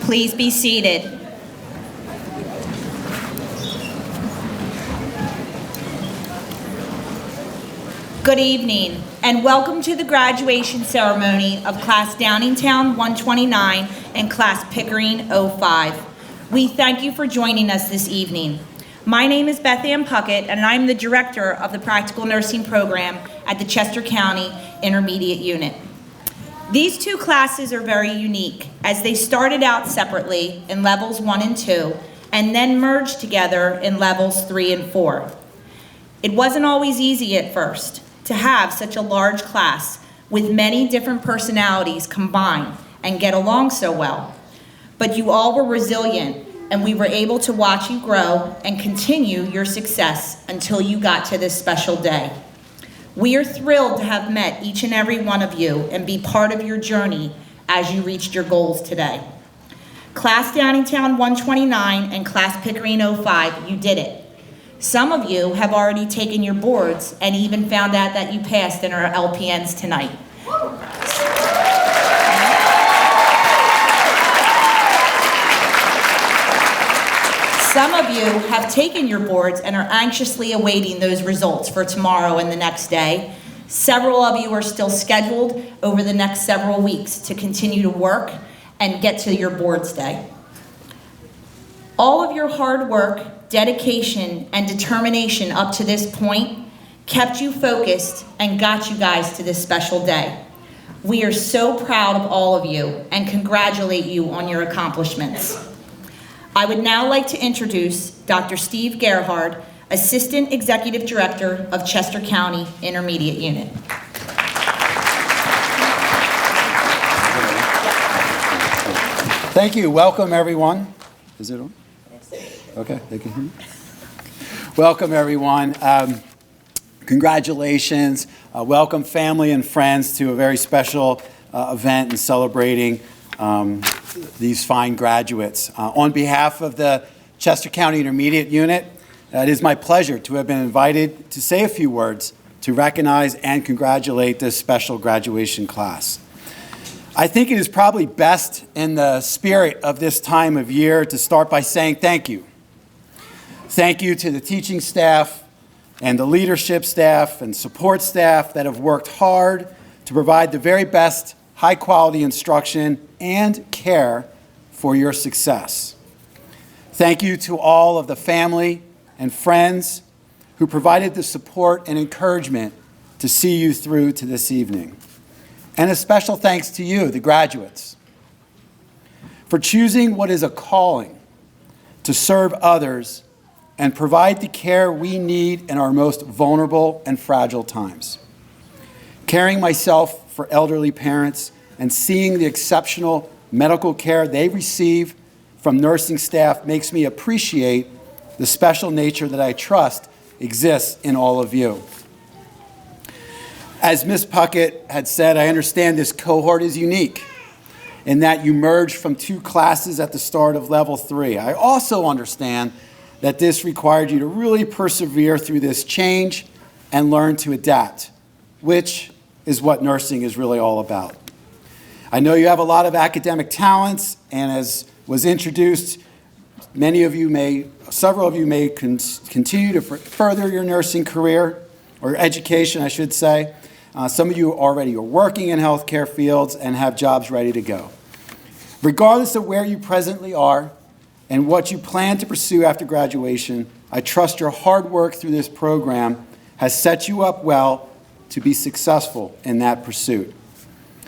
Please be seated. Good evening, and welcome to the graduation ceremony of Class Downingtown 129 and Class Pickering 05. We thank you for joining us this evening. My name is Beth Ann Puckett, and I'm the director of the Practical Nursing Program at the Chester County Intermediate Unit. These two classes are very unique, as they started out separately in levels 1 and 2, and then merged together in levels 3 and 4. It wasn't always easy at first to have such a large class with many different personalities combine and get along so well. But you all were resilient, and we were able to watch you grow and continue your success until you got to this special day. We are thrilled to have met each and every one of you and be part of your journey as you reached your goals today. Class Downingtown 129 and Class Pickering 05, you did it. Some of you have already taken your boards and even found out that you passed in our LPNs tonight. Some of you have taken your boards and are anxiously awaiting those results for tomorrow and the next day. Several of you are still scheduled over the next several weeks to continue to work and get to your boards day. All of your hard work, dedication, and determination up to this point kept you focused and got you guys to this special day. We are so proud of all of you and congratulate you on your accomplishments. I would now like to introduce Dr. Steve Gerhard, Assistant Executive Director of Chester County Intermediate Unit. Thank you. Welcome, everyone. Is it on? Okay, they can hear me. Welcome, everyone. Congratulations. Welcome, family and friends, to a very special event and celebrating these fine graduates. On behalf of the Chester County Intermediate Unit, it is my pleasure to have been invited to say a few words to recognize and congratulate this special graduation class. I think it is probably best in the spirit of this time of year to start by saying thank you. Thank you to the teaching staff and the leadership staff and support staff that have worked hard to provide the very best high-quality instruction and care for your success. Thank you to all of the family and friends who provided the support and encouragement to see you through to this evening. And a special thanks to you, the graduates, for choosing what is a calling to serve others and provide the care we need in our most vulnerable and fragile times. Caring myself for elderly parents and seeing the exceptional medical care they receive from nursing staff makes me appreciate the special nature that I trust exists in all of you. As Ms. Puckett had said, I understand this cohort is unique in that you merged from two classes at the start of level 3. I also understand that this required you to really persevere through this change and learn to adapt, which is what nursing is really all about. I know you have a lot of academic talents, and as was introduced, several of you may continue to further your nursing career, or education, I should say. Some of you already are working in healthcare fields and have jobs ready to go. Regardless of where you presently are and what you plan to pursue after graduation, I trust your hard work through this program has set you up well to be successful in that pursuit.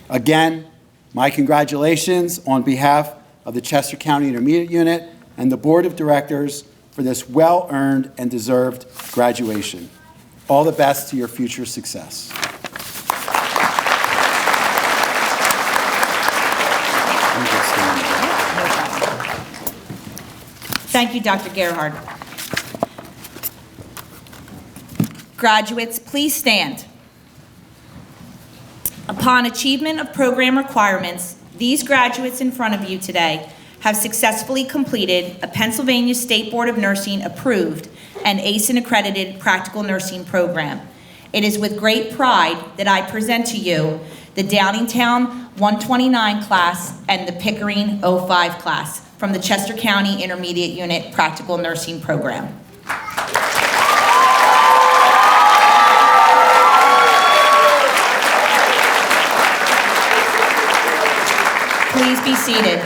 Again, my congratulations on behalf of the Chester County Intermediate Unit and the Board of Directors for this well-earned and deserved graduation. All the best to your future success. Thank you, Dr. Gerhard. Graduates, please stand. Upon achievement of program requirements, these graduates in front of you today have successfully completed a Pennsylvania State Board of Nursing approved and ASIN accredited practical nursing program It is with great pride that I present to you the Downingtown 129 class and the Pickering 05 class from the Chester County Intermediate Unit Practical Nursing Program. Please be seated.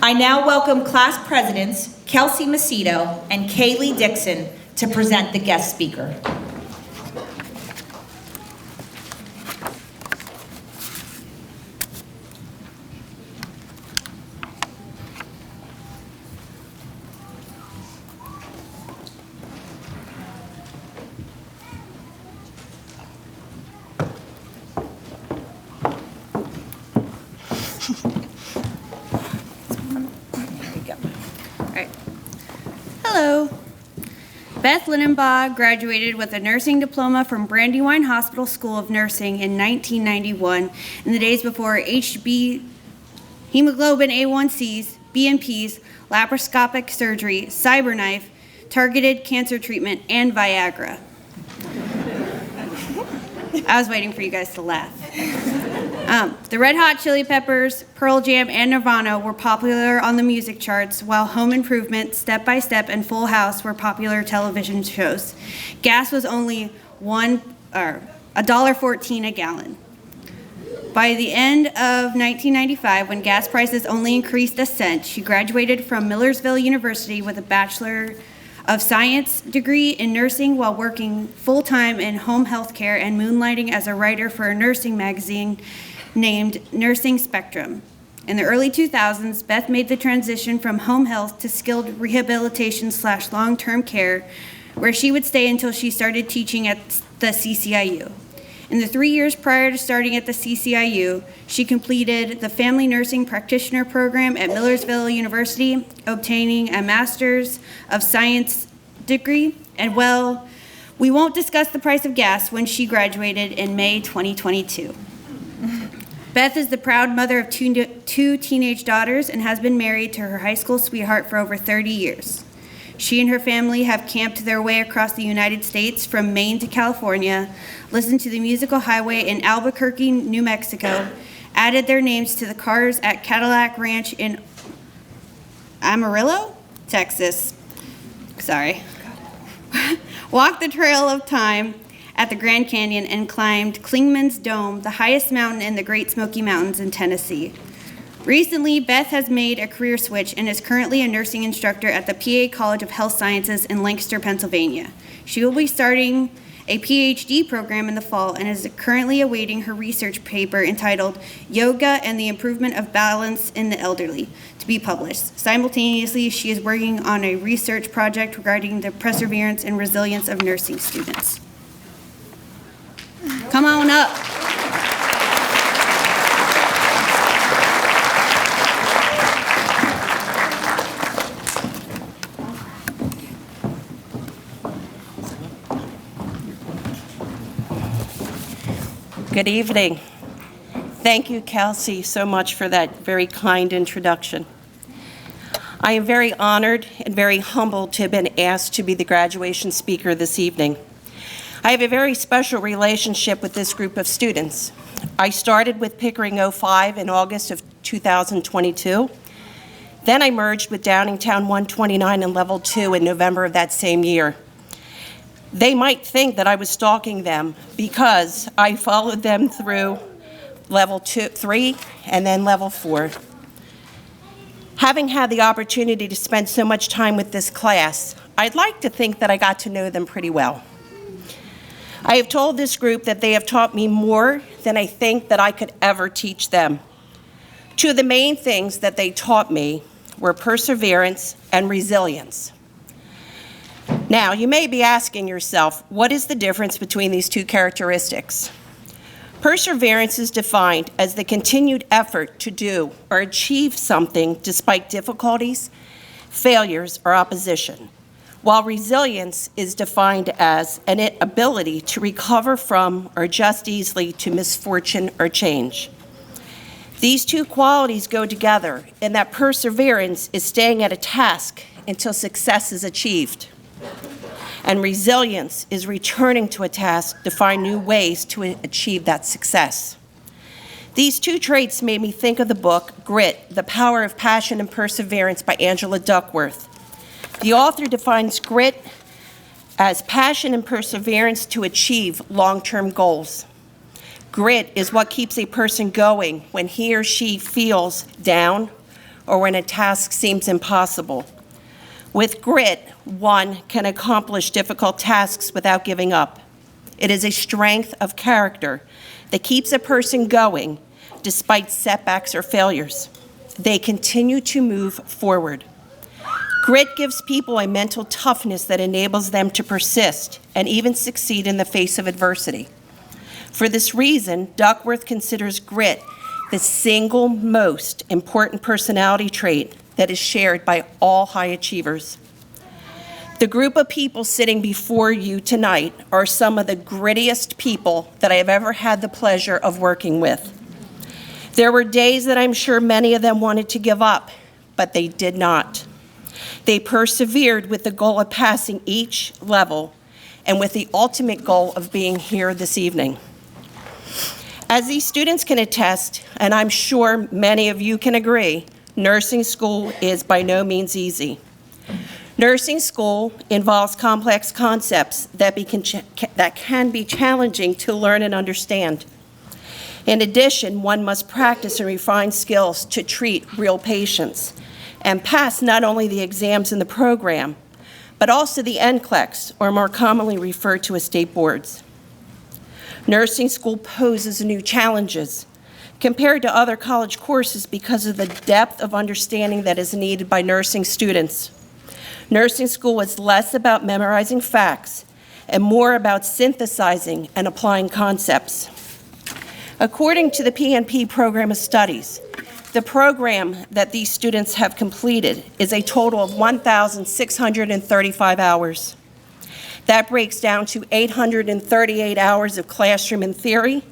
I now welcome class presidents Kelsey Macedo and Kaylee Dixon to present the guest speaker. Hello. Beth Linenbaugh graduated with a nursing diploma from Brandywine Hospital School of Nursing in 1991 in the days before HB, hemoglobin A1Cs, BNPs, laparoscopic surgery, cyberknife, targeted cancer treatment, and Viagra. I was waiting for you guys to laugh. The Red Hot Chili Peppers, Pearl Jam, and Nirvana were popular on the music charts, while Home Improvement, Step by Step, and Full House were popular television shows. Gas was only $1.14 a gallon. By the end of 1995, when gas prices only increased a cent, she graduated from Millersville University with a Bachelor of Science degree in nursing while working full-time in home health care and moonlighting as a writer for a nursing magazine named Nursing Spectrum. In the early 2000s, Beth made the transition from home health to skilled rehabilitation/long-term care, where she would stay until she started teaching at the CCIU. In the 3 years prior to starting at the CCIU, she completed the Family Nursing Practitioner Program at Millersville University, obtaining a Master's of Science degree, and well, we won't discuss the price of gas when she graduated in May 2022. Beth is the proud mother of two teenage daughters and has been married to her high school sweetheart for over 30 years. She and her family have camped their way across the United States from Maine to California, listened to the musical highway in Albuquerque, New Mexico, added their names to the cars at Cadillac Ranch in Amarillo, Texas. Walked the Trail of Time at the Grand Canyon and climbed Clingman's Dome, the highest mountain in the Great Smoky Mountains in Tennessee. Recently, Beth has made a career switch and is currently a nursing instructor at the PA College of Health Sciences in Lancaster, Pennsylvania. She will be starting a PhD program in the fall and is currently awaiting her research paper entitled Yoga and the Improvement of Balance in the Elderly to be published. Simultaneously, she is working on a research project regarding the perseverance and resilience of nursing students. Come on up. Good evening. Thank you, Kelsey, so much for that very kind introduction. I am very honored and very humbled to have been asked to be the graduation speaker this evening. I have a very special relationship with this group of students. I started with Pickering 05 in August of 2022. Then I merged with Downingtown 129 and Level 2 in November of that same year. They might think that I was stalking them because I followed them through Level 3 and then Level 4. Having had the opportunity to spend so much time with this class, I'd like to think that I got to know them pretty well. I have told this group that they have taught me more than I think that I could ever teach them. Two of the main things that they taught me were perseverance and resilience. Now, you may be asking yourself, what is the difference between these two characteristics? Perseverance is defined as the continued effort to do or achieve something despite difficulties, failures, or opposition, while resilience is defined as an ability to recover from or adjust easily to misfortune or change. These two qualities go together, and that perseverance is staying at a task until success is achieved. And resilience is returning to a task to find new ways to achieve that success. These two traits made me think of the book, Grit, The Power of Passion and Perseverance by Angela Duckworth. The author defines grit as passion and perseverance to achieve long-term goals. Grit is what keeps a person going when he or she feels down or when a task seems impossible. With grit, one can accomplish difficult tasks without giving up. It is a strength of character that keeps a person going despite setbacks or failures. They continue to move forward. Grit gives people a mental toughness that enables them to persist and even succeed in the face of adversity. For this reason, Duckworth considers grit the single most important personality trait that is shared by all high achievers. The group of people sitting before you tonight are some of the grittiest people that I have ever had the pleasure of working with. There were days that I'm sure many of them wanted to give up, but they did not. They persevered with the goal of passing each level and with the ultimate goal of being here this evening. As these students can attest, and I'm sure many of you can agree, nursing school is by no means easy. Nursing school involves complex concepts that can be challenging to learn and understand. In addition, one must practice and refine skills to treat real patients and pass not only the exams in the program, but also the NCLEX, or more commonly referred to as state boards. Nursing school poses new challenges compared to other college courses because of the depth of understanding that is needed by nursing students. Nursing school is less about memorizing facts and more about synthesizing and applying concepts. According to the PNP Program of Studies, the program that these students have completed is a total of 1,635 hours. That breaks down to 838 hours of classroom and theory,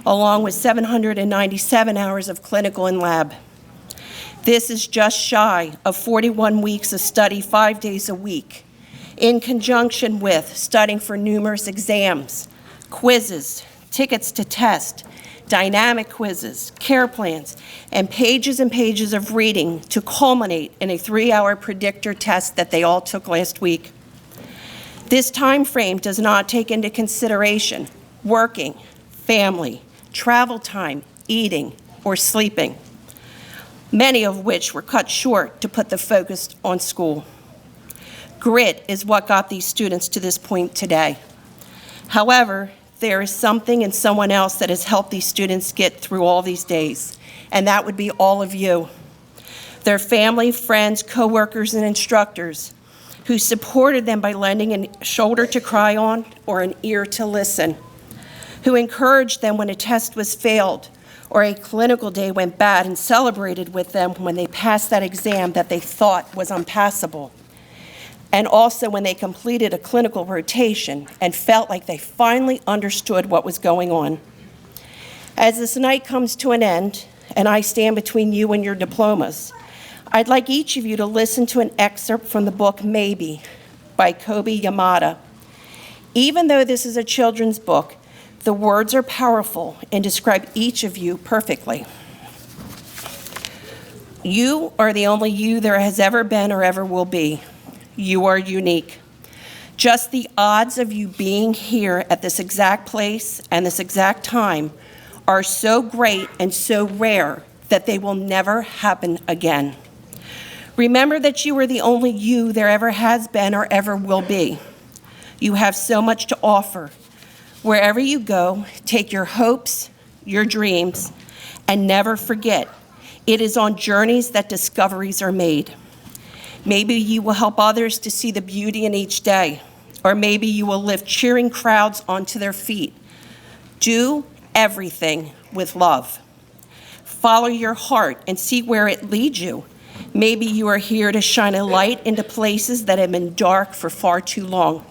along with 797 hours of clinical and lab. This is just shy of 41 weeks of study 5 days a week, in conjunction with studying for numerous exams, quizzes, tickets to test, dynamic quizzes, care plans, and pages of reading to culminate in a 3-hour predictor test that they all took last week. This time frame does not take into consideration working, family, travel time, eating, or sleeping, many of which were cut short to put the focus on school. Grit is what got these students to this point today. However, there is something in someone else that has helped these students get through all these days, and that would be all of you. Their family, friends, coworkers, and instructors who supported them by lending a shoulder to cry on or an ear to listen, who encouraged them when a test was failed or a clinical day went bad and celebrated with them when they passed that exam that they thought was unpassable, and also when they completed a clinical rotation and felt like they finally understood what was going on. As this night comes to an end, and I stand between you and your diplomas, I'd like each of you to listen to an excerpt from the book Maybe by Kobe Yamada. Even though this is a children's book, the words are powerful and describe each of you perfectly. You are the only you there has ever been or ever will be. You are unique. Just the odds of you being here at this exact place and this exact time are so great and so rare that they will never happen again. Remember that you are the only you there ever has been or ever will be. You have so much to offer. Wherever you go, take your hopes, your dreams, and never forget, it is on journeys that discoveries are made. Maybe you will help others to see the beauty in each day, or maybe you will lift cheering crowds onto their feet. Do everything with love. Follow your heart and see where it leads you. Maybe you are here to shine a light into places that have been dark for far too long.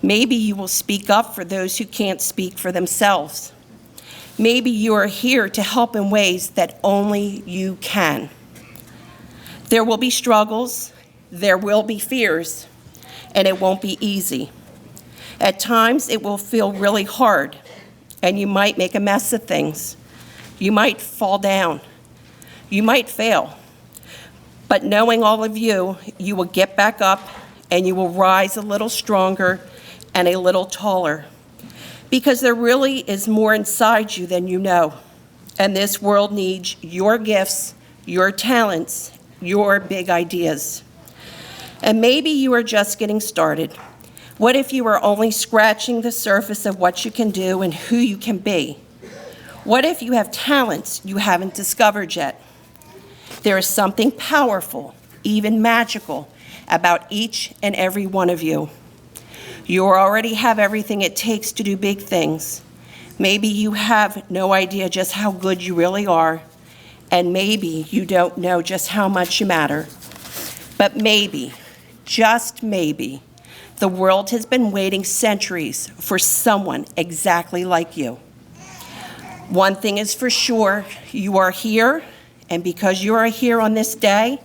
Maybe you will speak up for those who can't speak for themselves. Maybe you are here to help in ways that only you can. There will be struggles, there will be fears, and it won't be easy. At times, it will feel really hard, and you might make a mess of things. You might fall down. You might fail. But knowing all of you, you will get back up, and you will rise a little stronger and a little taller. Because there really is more inside you than you know. And this world needs your gifts, your talents, your big ideas. And maybe you are just getting started. What if you are only scratching the surface of what you can do and who you can be? What if you have talents you haven't discovered yet? There is something powerful, even magical, about each and every one of you. You already have everything it takes to do big things. Maybe you have no idea just how good you really are, and maybe you don't know just how much you matter. But maybe, just maybe, the world has been waiting centuries for someone exactly like you. One thing is for sure, you are here, and because you are here on this day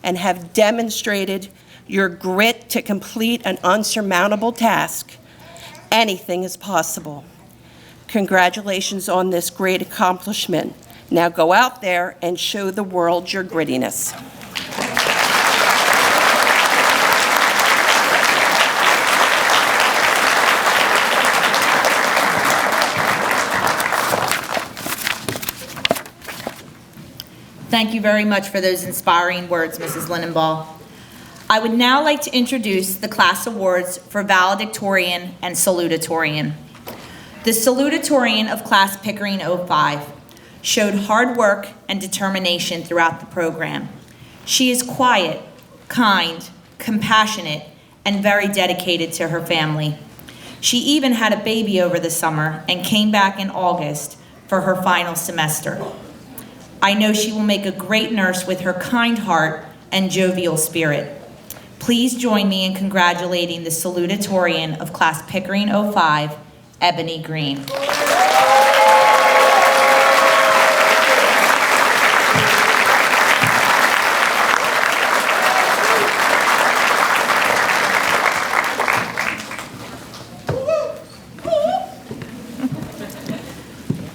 and have demonstrated your grit to complete an unsurmountable task, anything is possible. Congratulations on this great accomplishment. Now go out there and show the world your grittiness. Thank you very much for those inspiring words, Mrs. Linenbaugh. I would now like to introduce the class awards for valedictorian and salutatorian. The salutatorian of Class Pickering 05 showed hard work and determination throughout the program. She is quiet, kind, compassionate, and very dedicated to her family. She even had a baby over the summer and came back in August for her final semester. I know she will make a great nurse with her kind heart and jovial spirit. Please join me in congratulating the salutatorian of Class Pickering 05, Ebony Green.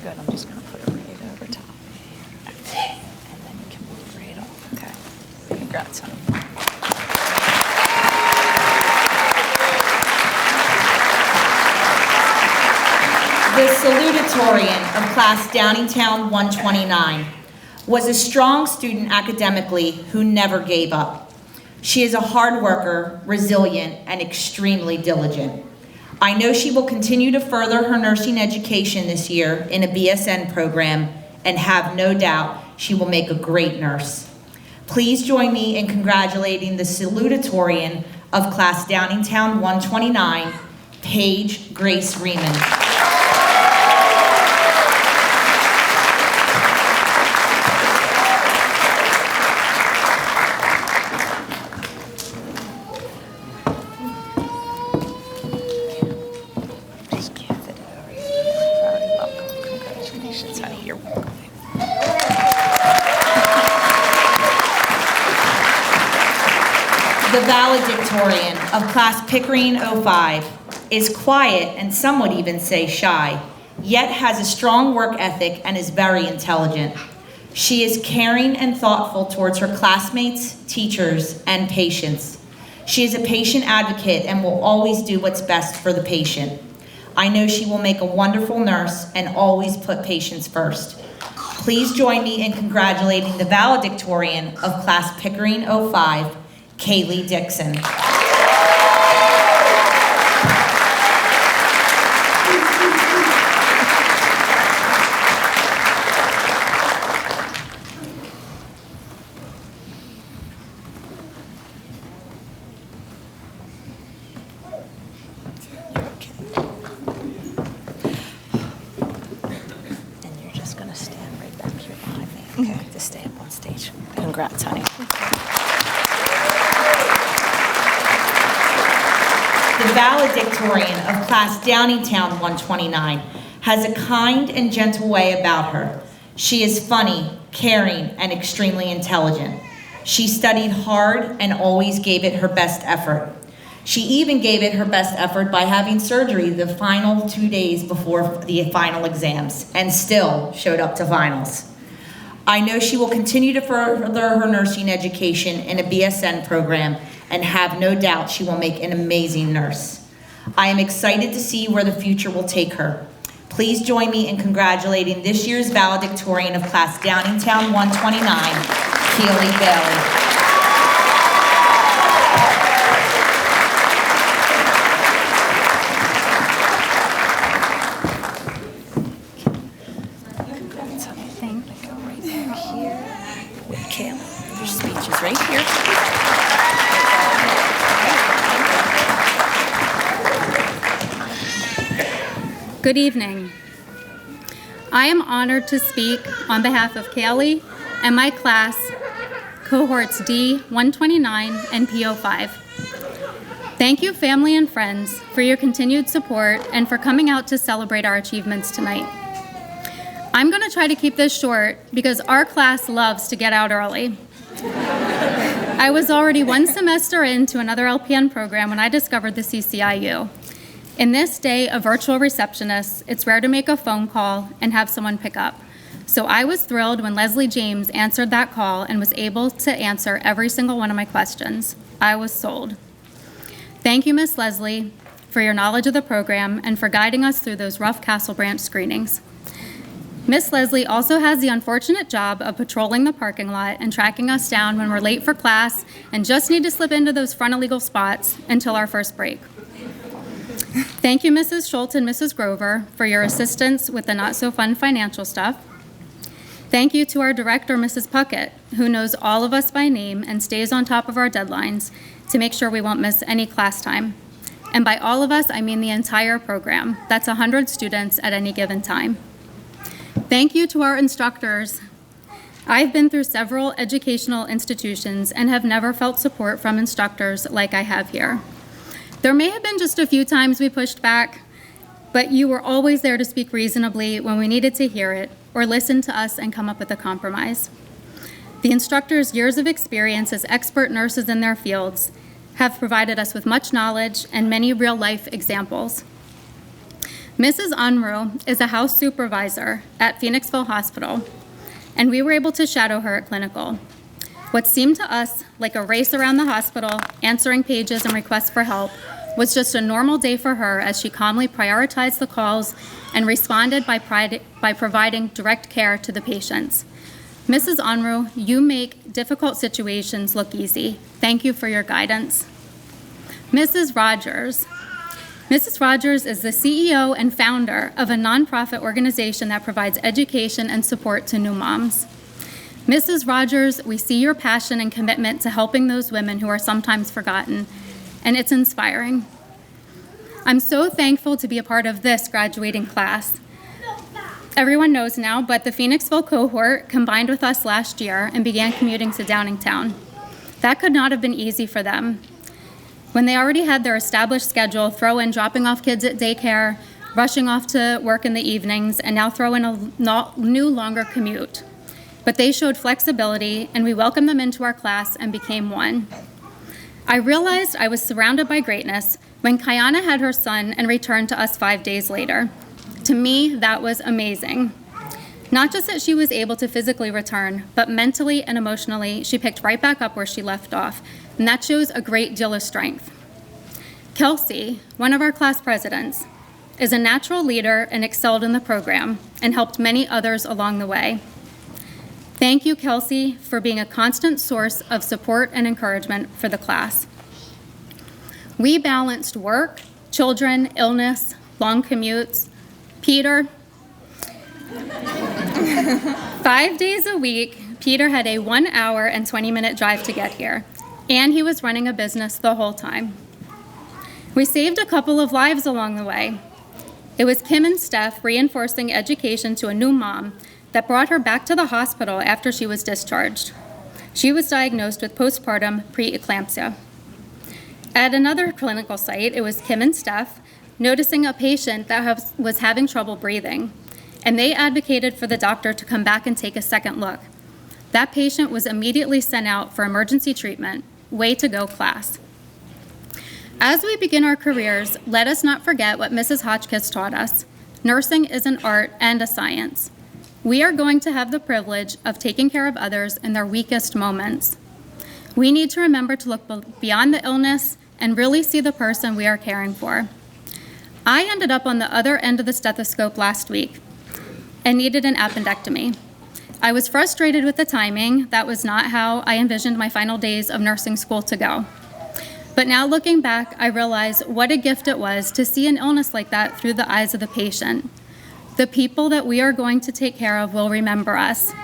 Good, I'm just gonna put it right over top. Okay, and then you can move right off, okay? Congrats, honey. The salutatorian of Class Downingtown 129 was a strong student academically who never gave up. She is a hard worker, resilient, and extremely diligent. I know she will continue to further her nursing education this year in a BSN program and have no doubt she will make a great nurse. Please join me in congratulating the salutatorian of Class Downingtown 129, Paige Grace Riemann. Just give it over. You're very welcome. Congratulations, honey. You're welcome. The valedictorian of Class Pickering 05 is quiet and some would even say shy, yet has a strong work ethic and is very intelligent. She is caring and thoughtful towards her classmates, teachers, and patients. She is a patient advocate and will always do what's best for the patient. I know she will make a wonderful nurse and always put patients first. Please join me in congratulating the valedictorian of Class Pickering 05, Kaylee Dixon. And you're just gonna stand right back here behind me, okay? To stay up on stage. Congrats, honey. The valedictorian of Class Downingtown 129 has a kind and gentle way about her. She is funny, caring, and extremely intelligent. She studied hard and always gave it her best effort. She even gave it her best effort by having surgery the final 2 days before the final exams, and still showed up to finals. I know she will continue to further her nursing education in a BSN program, and have no doubt she will make an amazing nurse. I am excited to see where the future will take her. Please join me in congratulating this year's valedictorian of Class Downingtown 129, Keely Bailey. Your speech is right here. Good evening. I am honored to speak on behalf of Kaylee and my class, cohorts D, 129, and P05. Thank you, family and friends, for your continued support and for coming out to celebrate our achievements tonight. I'm going to try to keep this short because our class loves to get out early. I was already one semester into another LPN program when I discovered the CCIU. In this day of virtual receptionists, it's rare to make a phone call and have someone pick up. So I was thrilled when Leslie James answered that call and was able to answer every single one of my questions. I was sold. Thank you, Miss Leslie, for your knowledge of the program and for guiding us through those rough Castle Branch screenings. Miss Leslie also has the unfortunate job of patrolling the parking lot and tracking us down when we're late for class and just need to slip into those front illegal spots until our first break. Thank you, Mrs. Schultz and Mrs. Grover, for your assistance with the not-so-fun financial stuff. Thank you to our director, Mrs. Puckett, who knows all of us by name and stays on top of our deadlines to make sure we won't miss any class time. And by all of us, I mean the entire program. That's 100 students at any given time. Thank you to our instructors. I've been through several educational institutions and have never felt support from instructors like I have here. There may have been just a few times we pushed back, but you were always there to speak reasonably when we needed to hear it or listen to us and come up with a compromise. The instructors' years of experience as expert nurses in their fields have provided us with much knowledge and many real-life examples. Mrs. Unruh is a house supervisor at Phoenixville Hospital, and we were able to shadow her at clinical. What seemed to us like a race around the hospital, answering pages and requests for help, was just a normal day for her as she calmly prioritized the calls and responded by providing direct care to the patients. Mrs. Unruh, you make difficult situations look easy. Thank you for your guidance. Mrs. Rogers. Mrs. Rogers is the CEO and founder of a nonprofit organization that provides education and support to new moms. Mrs. Rogers, we see your passion and commitment to helping those women who are sometimes forgotten, and it's inspiring. I'm so thankful to be a part of this graduating class. Everyone knows now, but the Phoenixville cohort combined with us last year and began commuting to Downingtown. That could not have been easy for them. When they already had their established schedule, throw in dropping off kids at daycare, rushing off to work in the evenings, and now throw in a new, longer commute. But they showed flexibility, and we welcomed them into our class and became one. I realized I was surrounded by greatness when Kayana had her son and returned to us 5 days later. To me, that was amazing. Not just that she was able to physically return, but mentally and emotionally, she picked right back up where she left off, and that shows a great deal of strength. Kelsey, one of our class presidents, is a natural leader and excelled in the program and helped many others along the way. Thank you, Kelsey, for being a constant source of support and encouragement for the class. We balanced work, children, illness, long commutes. Peter, 5 days a week, Peter had a 1 hour and 20-minute drive to get here, and he was running a business the whole time. We saved a couple of lives along the way. It was Kim and Steph reinforcing education to a new mom that brought her back to the hospital after she was discharged. She was diagnosed with postpartum preeclampsia. At another clinical site, it was Kim and Steph noticing a patient that was having trouble breathing, and they advocated for the doctor to come back and take a second look. That patient was immediately sent out for emergency treatment. Way to go, class. As we begin our careers, let us not forget what Mrs. Hotchkiss taught us. Nursing is an art and a science. We are going to have the privilege of taking care of others in their weakest moments. We need to remember to look beyond the illness and really see the person we are caring for. I ended up on the other end of the stethoscope last week and needed an appendectomy. I was frustrated with the timing. That was not how I envisioned my final days of nursing school to go. But now looking back, I realize what a gift it was to see an illness like that through the eyes of the patient. The people that we are going to take care of will remember us.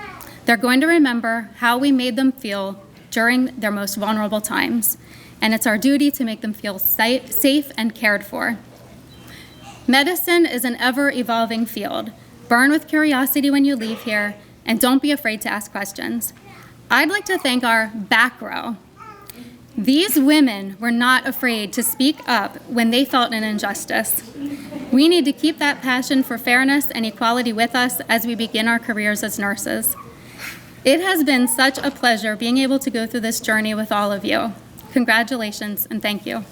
They're going to remember how we made them feel during their most vulnerable times, and it's our duty to make them feel safe and cared for. Medicine is an ever-evolving field. Burn with curiosity when you leave here, and don't be afraid to ask questions. I'd like to thank our back row. These women were not afraid to speak up when they felt an injustice. We need to keep that passion for fairness and equality with us as we begin our careers as nurses. It has been such a pleasure being able to go through this journey with all of you. Congratulations and thank you.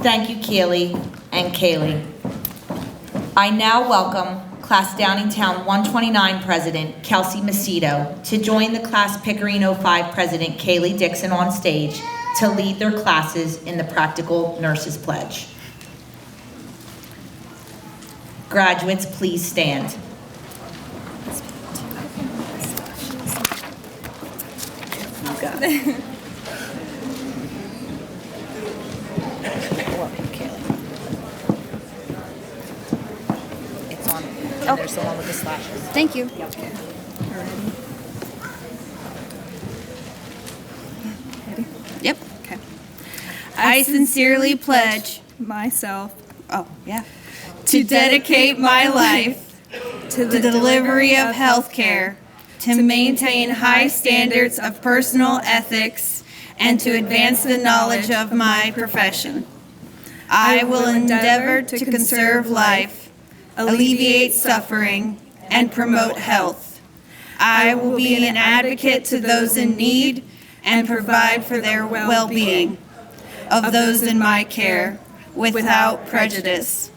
Thank you, Keely and Kaylee. I now welcome Class Downingtown 129 President Kelsey Macedo to join the Class Pickering 05 President Kaylee Dixon on stage to lead their classes in the Practical Nurses Pledge. Graduates, please stand. You got it. It's on. Oh, there's the one with the slashes. Thank you. Yep. Okay. I sincerely pledge myself to dedicate my life to the delivery of health care, to maintain high standards of personal ethics, and to advance the knowledge of my profession. I will endeavor to conserve life, alleviate suffering, and promote health. I will be an advocate to those in need and provide for their well-being of those in my care without prejudice.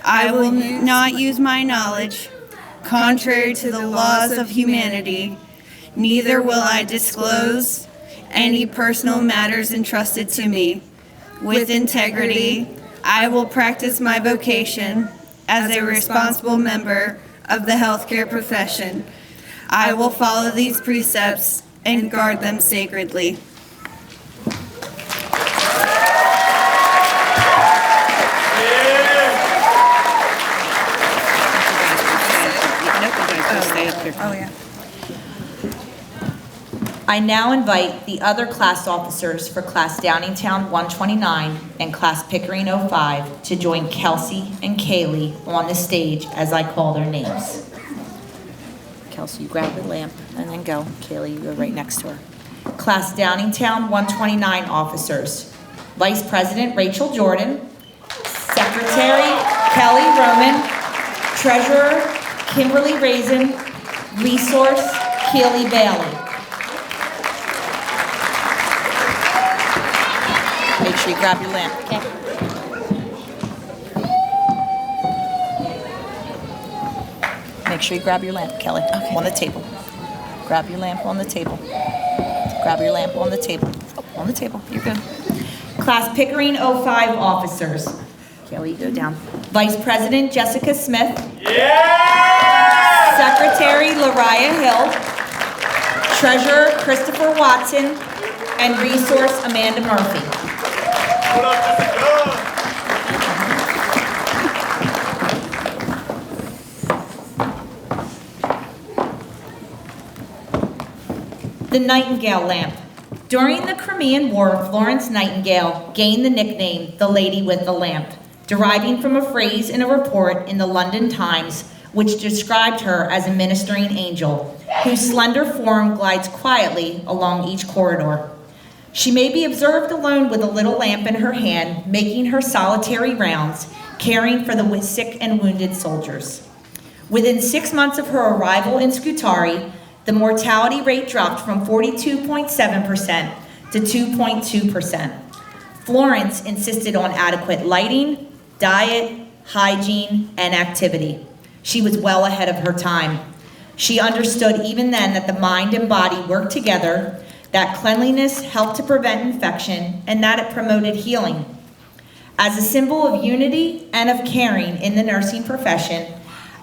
I will not use my knowledge contrary to the laws of humanity, neither will I disclose any personal matters entrusted to me. With integrity, I will practice my vocation as a responsible member of the healthcare profession. I will follow these precepts and guard them sacredly. Oh, yeah. I now invite the other class officers for Class Downingtown 129 and Class Pickering 05 to join Kelsey and Kaylee on the stage as I call their names. Kelsey, you grab the lamp and then go. Kaylee, you go right next to her. Class Downingtown 129 officers. Vice President Rachel Jordan, Secretary Kelly Roman, Treasurer Kimberly Raisin, Resource Keely Bailey. Make sure you grab your lamp. Okay. Make sure you grab your lamp, Kelly. Okay. On the table. Grab your lamp on the table. Grab your lamp on the table. Oh, on the table. You're good. Class Pickering 05 officers. Kelly, you go down. Vice President Jessica Smith. Yeah! Secretary Lariah Hill. Treasurer Christopher Watson. And Resource Amanda Murphy. Hold up, Jessica! The Nightingale Lamp. During the Crimean War, Florence Nightingale gained the nickname the Lady with the Lamp, deriving from a phrase in a report in the London Times which described her as a ministering angel whose slender form glides quietly along each corridor. She may be observed alone with a little lamp in her hand, making her solitary rounds, caring for the sick and wounded soldiers. Within 6 months of her arrival in Scutari, the mortality rate dropped from 42.7% to 2.2%. Florence insisted on adequate lighting, diet, hygiene, and activity. She was well ahead of her time. She understood even then that the mind and body worked together, that cleanliness helped to prevent infection, and that it promoted healing. As a symbol of unity and of caring in the nursing profession,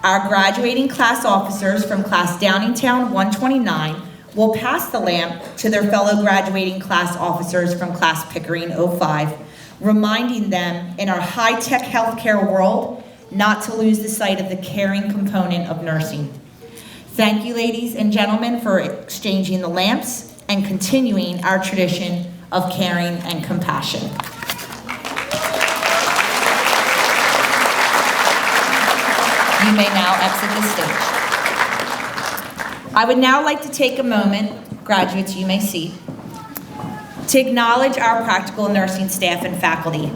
our graduating class officers from Class Downingtown 129 will pass the lamp to their fellow graduating class officers from Class Pickering 05, reminding them in our high-tech healthcare world not to lose the sight of the caring component of nursing. Thank you, ladies and gentlemen, for exchanging the lamps and continuing our tradition of caring and compassion. You may now exit the stage. I would now like to take a moment, graduates, you may seat, to acknowledge our practical nursing staff and faculty.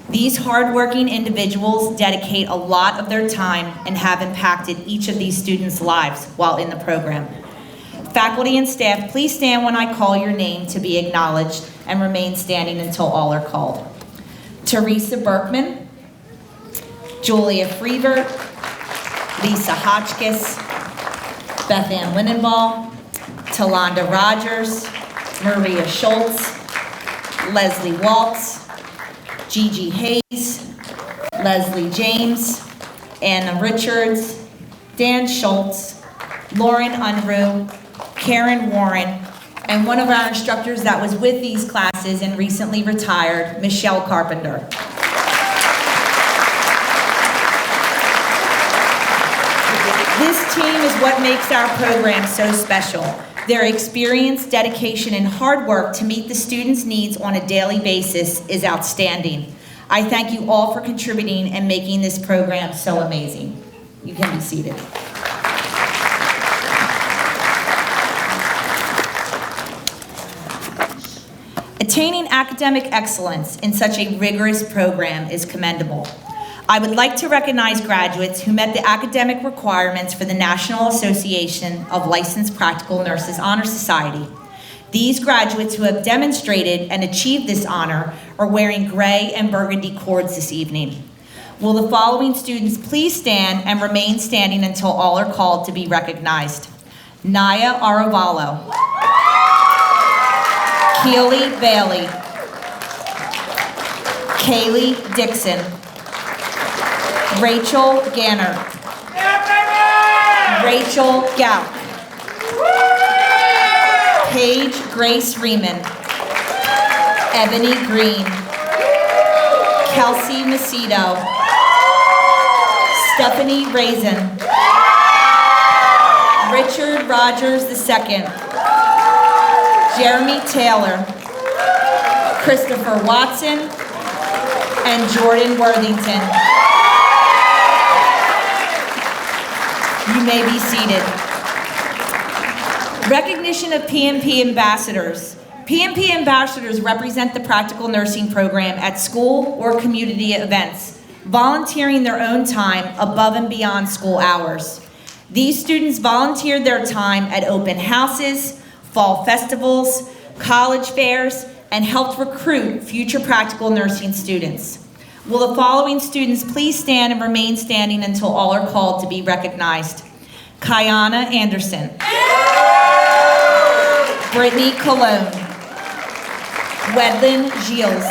These hardworking individuals dedicate a lot of their time and have impacted each of these students' lives while in the program. Faculty and staff, please stand when I call your name to be acknowledged and remain standing until all are called. Teresa Berkman, Julia Freebert, Lisa Hotchkiss, Beth Ann Linenball, Talonda Rogers, Maria Schultz, Leslie Waltz, Gigi Hayes, Leslie James, Anna Richards, Dan Schultz, Lauren Unruh, Karen Warren, and one of our instructors that was with these classes and recently retired, Michelle Carpenter. This team is what makes our program so special. Their experience, dedication, and hard work to meet the students' needs on a daily basis is outstanding. I thank you all for contributing and making this program so amazing. You can be seated. Attaining academic excellence in such a rigorous program is commendable. I would like to recognize graduates who met the academic requirements for the National Association of Licensed Practical Nurses Honor Society. These graduates who have demonstrated and achieved this honor are wearing gray and burgundy cords this evening. Will the following students please stand and remain standing until all are called to be recognized? Naya Aravalo, Keely Bailey, Kaylee Dixon, Rachel Ganner, Rachel Gauck, Paige Grace Riemann, Ebony Green, Kelsey Macedo, Stephanie Raisin, Richard Rogers II, Jeremy Taylor, Christopher Watson, and Jordan Worthington. You may be seated. Recognition of PNP ambassadors. PNP ambassadors represent the practical nursing program at school or community events, volunteering their own time above and beyond school hours. These students volunteered their time at open houses, fall festivals, college fairs, and helped recruit future practical nursing students. Will the following students please stand and remain standing until all are called to be recognized? Kayana Anderson, Brittany Cologne, Wedlin Gilles,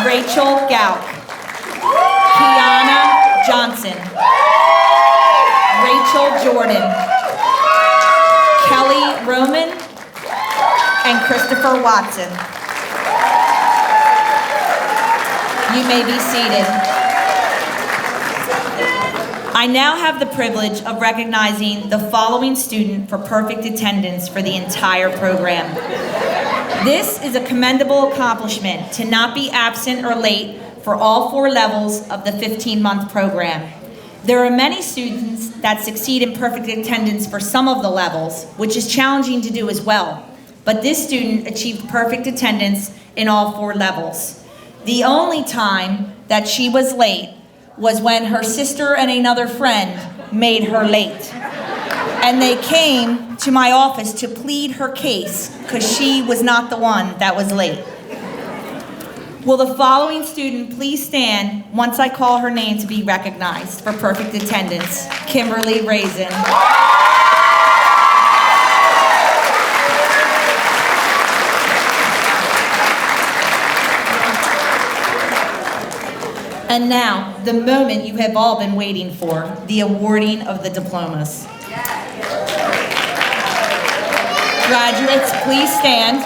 Rachel Gauck, Kiana Johnson, Rachel Jordan, Kelly Roman, and Christopher Watson. You may be seated. I now have the privilege of recognizing the following student for perfect attendance for the entire program. This is a commendable accomplishment to not be absent or late for all 4 levels of the 15-month program. There are many students that succeed in perfect attendance for some of the levels, which is challenging to do as well. But this student achieved perfect attendance in all 4 levels. The only time that she was late was when her sister and another friend made her late. And they came to my office to plead her case because she was not the one that was late. Will the following student please stand once I call her name to be recognized for perfect attendance? Kimberly Raisin. And now, the moment you have all been waiting for, the awarding of the diplomas. Graduates, please stand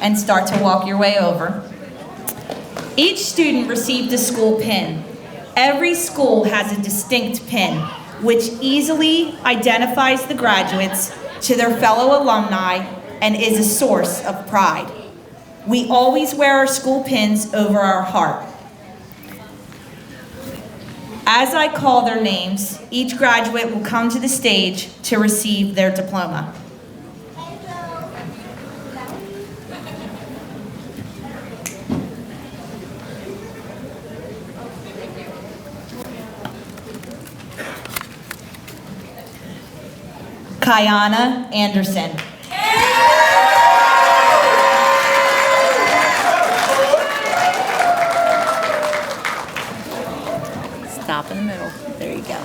and start to walk your way over. Each student received a school pin. Every school has a distinct pin, which easily identifies the graduates to their fellow alumni and is a source of pride. We always wear our school pins over our heart. As I call their names, each graduate will come to the stage to receive their diploma. Kayana Anderson. Stop in the middle. There you go.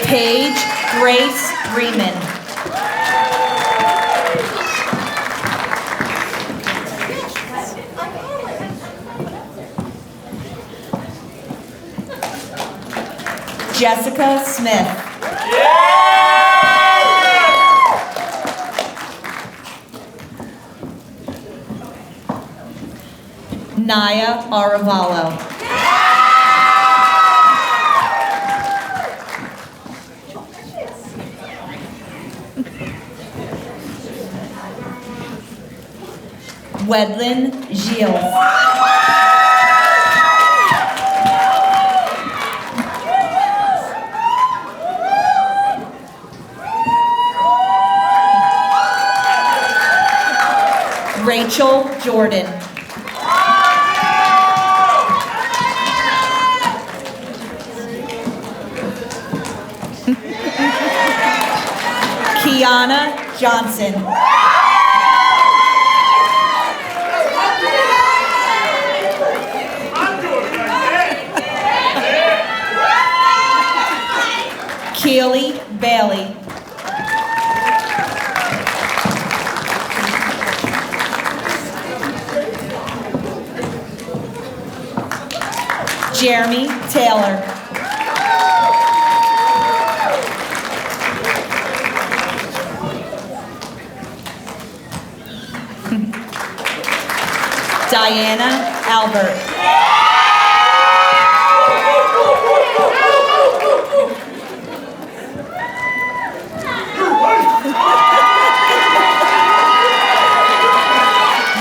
Paige Grace Freeman. Jessica Smith. Naya Aravallo. Wedlin Gilles. Rachel Jordan. Kiana Johnson. Keely Bailey. Jeremy Taylor. Diana Albert.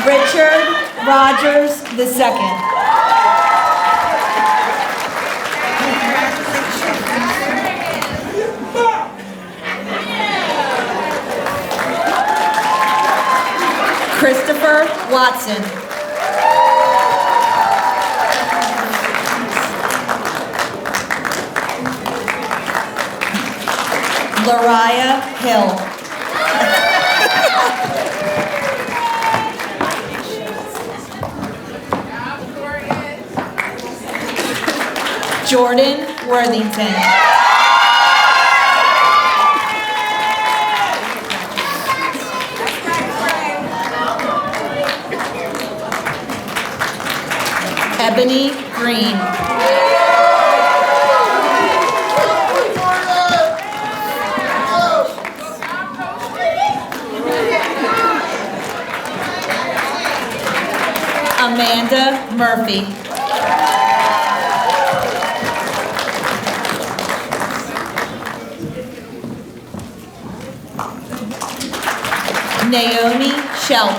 Richard Rogers II. Christopher Watson. Lariah Hill. Jordan Worthington. Ebony Green. Amanda Murphy. Naomi Shelp.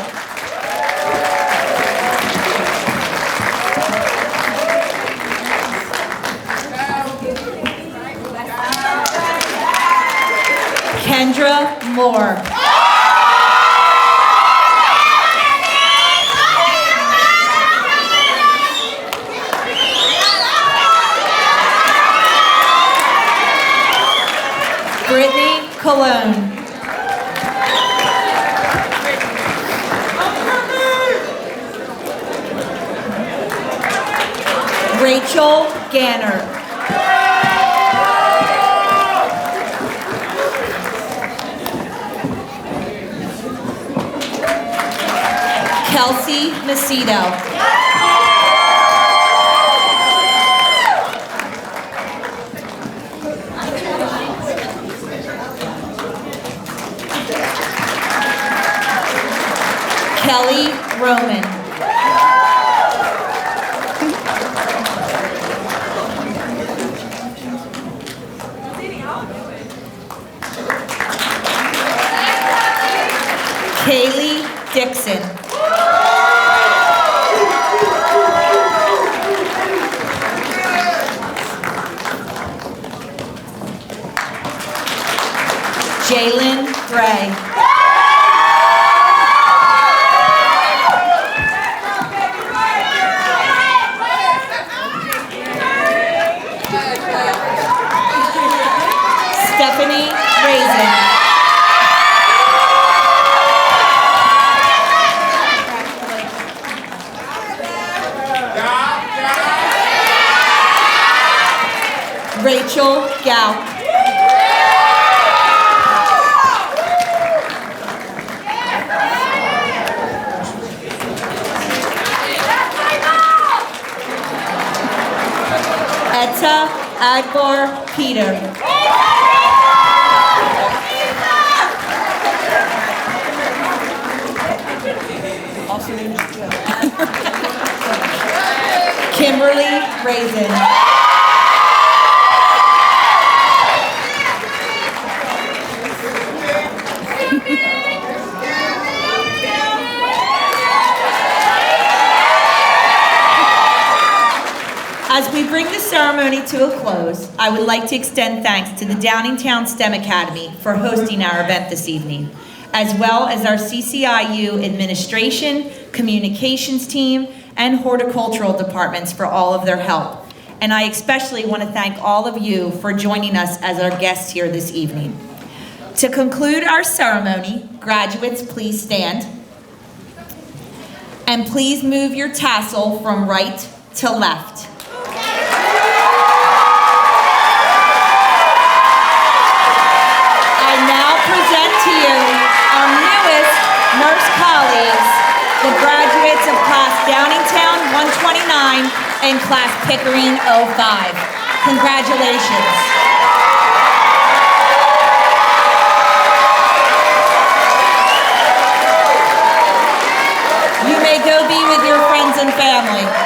Kendra Moore. Brittany Cologne. Rachel Ganner. Kelsey Macedo. Kelly Roman. Kaylee Dixon. Jalen Gray. Stephanie Raisin. Rachel Gow. Etta Agbar Peter. Kimberly Raisin. As we bring the ceremony to a close, I would like to extend thanks to the Downingtown STEM Academy for hosting our event this evening, as well as our CCIU administration, communications team, and horticultural departments for all of their help. And I especially want to thank all of you for joining us as our guests here this evening. To conclude our ceremony, graduates, please stand. And please move your tassel from right to left. I now present to you our newest nurse colleagues, the graduates of Class Downingtown 129 and Class Pickering 05. Congratulations. You may go be with your friends and family.